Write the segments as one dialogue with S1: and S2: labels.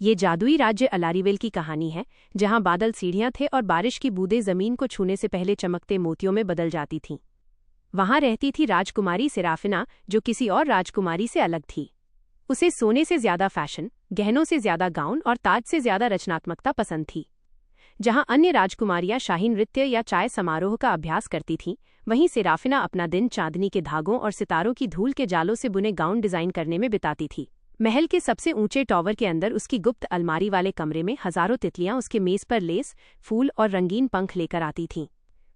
S1: ये जादुई राज्य अलारीवेल की कहानी है, जहां बादल सीढ़ियां थे और बारिश की बूंदें जमीन को छूने से पहले चमकते मोतियों में बदल जाती थीं। वहां रहती थी राजकुमारी सेराफिना, जो किसी और राजकुमारी से अलग थी। उसे सोने से ज्यादा फैशन, गहनों से ज्यादा गाउन और ताज से ज्यादा रचनात्मकता पसंद थी। जहां अन्य राजकुमारियां शाही नृत्य या चाय समारोह का अभ्यास करती थीं, वहीं सेराफिना अपना दिन चांदनी के धागों और सितारों की धूल के जालों से बुने गाउन डिजाइन करने में बिताती थी। महल के सबसे ऊंचे टॉवर के अंदर उसकी गुप्त अलमारी वाले कमरे में हजारों तितलियां उसके मेज पर लेस, फूल और रंगीन पंख लेकर आती थीं।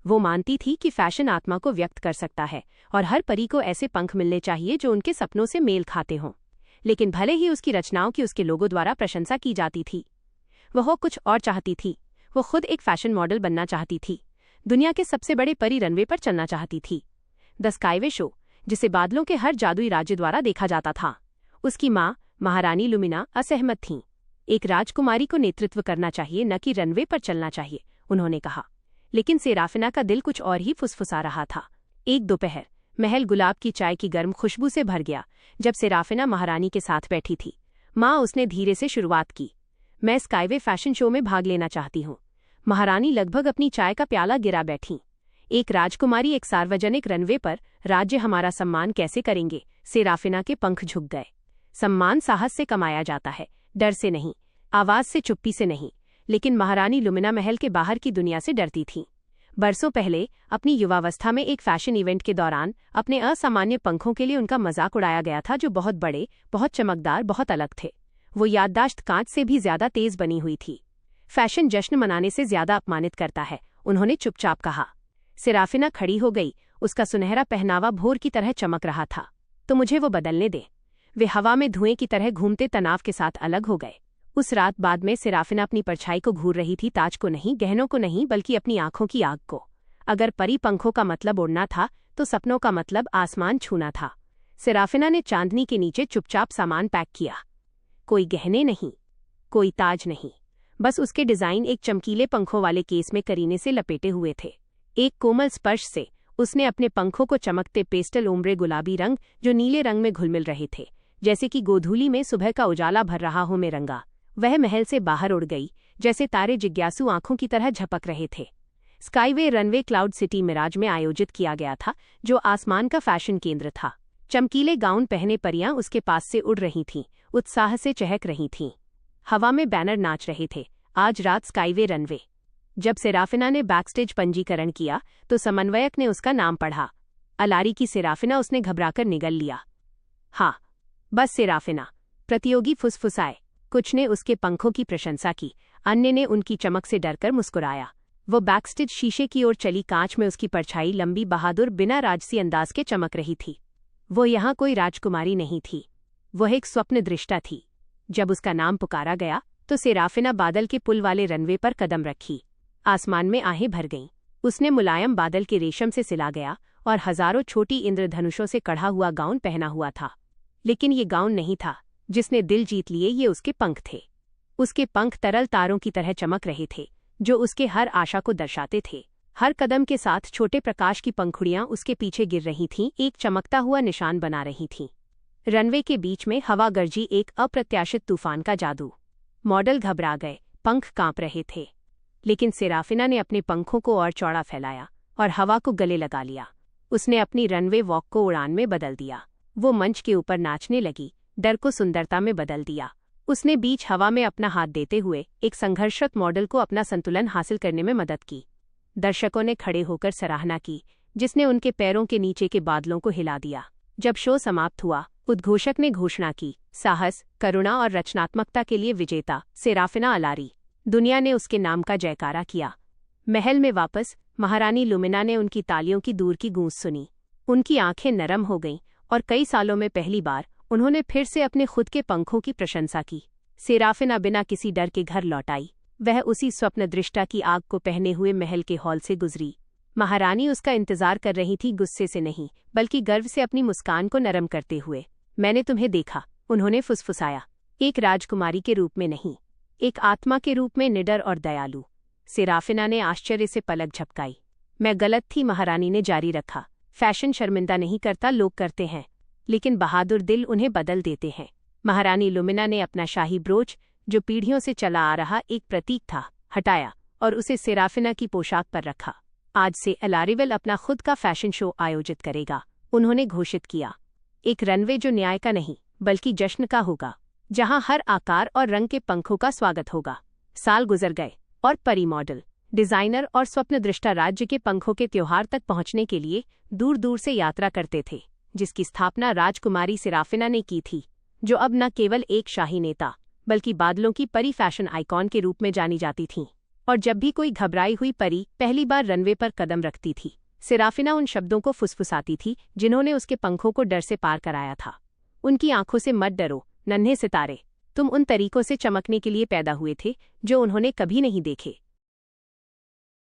S1: वो मानती थी कि फैशन आत्मा को व्यक्त कर सकता है और हर परी को ऐसे पंख मिलने चाहिए जो उनके सपनों से मेल खाते हों। लेकिन भले ही उसकी रचनाओं की उसके लोगों द्वारा प्रशंसा की जाती थी, वह कुछ और चाहती थी। वो खुद एक फैशन मॉडल बनना चाहती थी, दुनिया के सबसे बड़े परी रनवे पर चलना चाहती थी। द स्काईवे शो, जिसे बादलों के हर जादुई राज्य द्वारा देखा जाता था। उसकी माँ महारानी लुमिना असहमत थीं। एक राजकुमारी को नेतृत्व करना चाहिए, न कि रनवे पर चलना चाहिए, उन्होंने कहा। लेकिन सेराफिना का दिल कुछ और ही फुसफुसा रहा था। एक दोपहर महल गुलाब की चाय की गर्म खुशबू से भर गया। जब सेराफिना महारानी के साथ बैठी थी, उसने धीरे से शुरुआत की। मैं स्काईवे फैशन शो में भाग लेना चाहती हूँ। महारानी लगभग अपनी चाय का प्याला गिरा बैठी। एक राजकुमारी एक सार्वजनिक रनवे पर, राज्य हमारा सम्मान कैसे करेंगे? सेराफिना के पंख झुक गए। सम्मान साहस से कमाया जाता है, डर से नहीं, आवाज से, चुप्पी से नहीं। लेकिन महारानी लुमिना महल के बाहर की दुनिया से डरती थीं। बरसों पहले अपनी युवावस्था में एक फैशन इवेंट के दौरान अपने असामान्य पंखों के लिए उनका मजाक उड़ाया गया था, जो बहुत बड़े, बहुत चमकदार, बहुत अलग थे। वो याददाश्त कांच से भी ज्यादा तेज बनी हुई थी। फैशन जश्न मनाने से ज्यादा अपमानित करता है, उन्होंने चुपचाप कहा। सेराफिना खड़ी हो गई। उसका सुनहरा पहनावा भोर की तरह चमक रहा था। तो मुझे वो बदलने दे। वे हवा में धुएं की तरह घूमते तनाव के साथ अलग हो गए। उस रात बाद में सेराफिना अपनी परछाई को घूर रही थी, ताज को नहीं, गहनों को नहीं, बल्कि अपनी आंखों की आग को। अगर परी पंखों का मतलब उड़ना था, तो सपनों का मतलब आसमान छूना था। सेराफिना ने चांदनी के नीचे चुपचाप सामान पैक किया। कोई गहने नहीं, कोई ताज नहीं, बस उसके डिजाइन एक चमकीले पंखों वाले केस में करीने से लपेटे हुए थे। एक कोमल स्पर्श से उसने अपने पंखों को चमकते पेस्टल ओम्ब्रे गुलाबी रंग, जो नीले रंग में घुलमिल रहे थे, जैसे कि गोधूली में सुबह का उजाला भर रहा हो, में रंगा। वह महल से बाहर उड़ गई, जैसे तारे जिज्ञासु आंखों की तरह झपक रहे थे। Skyway Runway Cloud City Mirage में आयोजित किया गया था, जो आसमान का फैशन केंद्र था। चमकीले गाउन पहने परियां उसके पास से उड़ रही थीं, उत्साह से चहक रही थीं। हवा में बैनर नाच रहे थे, आज रात स्काईवे रनवे। जब सेराफिना ने बैकस्टेज पंजीकरण किया, तो समन्वयक ने उसका नाम पढ़ा। अलारी की सेराफिना, उसने घबराकर निगल लिया। हाँ, बस सेराफिना। प्रतियोगी फुसफुसाए। कुछ ने उसके पंखों की प्रशंसा की, अन्य ने उनकी चमक से डरकर मुस्कुराया। वो बैकस्टेज शीशे की ओर चली। कांच में उसकी परछाई लंबी, बहादुर, बिना राजसी अंदाज के चमक रही थी। वो यहाँ कोई राजकुमारी नहीं थी, वह एक स्वप्न दृष्टा थी। जब उसका नाम पुकारा गया, तो सेराफिना बादल के पुल वाले रनवे पर कदम रखी। आसमान में आहें भर गईं। उसने मुलायम बादल के रेशम से सिला गया और हजारों छोटी इंद्रधनुषों से कढ़ा हुआ गाउन पहना हुआ था। लेकिन ये गाउन नहीं था जिसने दिल जीत लिए, ये उसके पंख थे। उसके पंख तरल तारों की तरह चमक रहे थे, जो उसके हर आशा को दर्शाते थे। हर कदम के साथ छोटे प्रकाश की पंखुड़ियां उसके पीछे गिर रही थीं, एक चमकता हुआ निशान बना रही थीं। रनवे के बीच में हवा गरजी, एक अप्रत्याशित तूफान का जादू। मॉडल घबरा गए, पंख कांप रहे थे। लेकिन सेराफिना ने अपने पंखों को और चौड़ा फैलाया और हवा को गले लगा लिया। उसने अपनी रनवे वॉक को उड़ान में बदल दिया। वो मंच के ऊपर नाचने लगी, डर को सुंदरता में बदल दिया। उसने बीच हवा में अपना हाथ देते हुए एक संघर्षरत मॉडल को अपना संतुलन हासिल करने में मदद की। दर्शकों ने खड़े होकर सराहना की, जिसने उनके पैरों के नीचे के बादलों को हिला दिया। जब शो समाप्त हुआ, उद्घोषक ने घोषणा की, साहस, करुणा और रचनात्मकता के लिए विजेता सेराफिना अलारी। दुनिया ने उसके नाम का जयकारा किया। महल में वापस महारानी लुमिना ने उनकी तालियों की दूर की गूंज सुनी। उनकी आंखें नरम हो गईं और कई सालों में पहली बार उन्होंने फिर से अपने खुद के पंखों की प्रशंसा की। सेराफिना बिना किसी डर के घर लौट आई। वह उसी स्वप्न दृष्टा की आग को पहने हुए महल के हॉल से गुजरी। महारानी उसका इंतजार कर रही थी, गुस्से से नहीं, बल्कि गर्व से, अपनी मुस्कान को नरम करते हुए। मैंने तुम्हें देखा, उन्होंने फुसफुसाया। एक राजकुमारी के रूप में नहीं, एक आत्मा के रूप में, निडर और दयालु। सेराफिना ने आश्चर्य से पलक झपकाई। मैं गलत थी, महारानी ने जारी रखा। फैशन शर्मिंदा नहीं करता, लोग करते हैं, लेकिन बहादुर दिल उन्हें बदल देते हैं। महारानी लुमिना ने अपना शाही ब्रोच, जो पीढ़ियों से चला आ रहा एक प्रतीक था, हटाया और उसे सेराफिना की पोशाक पर रखा। आज से लारीवेल अपना खुद का फैशन शो आयोजित करेगा, उन्होंने घोषित किया। एक रनवे जो न्याय का नहीं बल्कि जश्न का होगा, जहां हर आकार और रंग के पंखों का स्वागत होगा। साल गुजर गए और परी मॉडल, डिजाइनर और स्वप्नदृष्टा राज्य के पंखों के त्योहार तक पहुंचने के लिए दूर दूर से यात्रा करते थे, जिसकी स्थापना राजकुमारी सेराफिना ने की थी, जो अब न केवल एक शाही नेता बल्कि बादलों की परी फैशन आइकॉन के रूप में जानी जाती थीं। और जब भी कोई घबराई हुई परी पहली बार रनवे पर कदम रखती थी, सेराफिना उन शब्दों को फुसफुसाती थी जिन्होंने उसके पंखों को डर से पार कराया था। उनकी आंखों से मत डरो नन्हे सितारे, तुम उन तरीकों से चमकने के लिए पैदा हुए थे जो उन्होंने कभी नहीं देखे।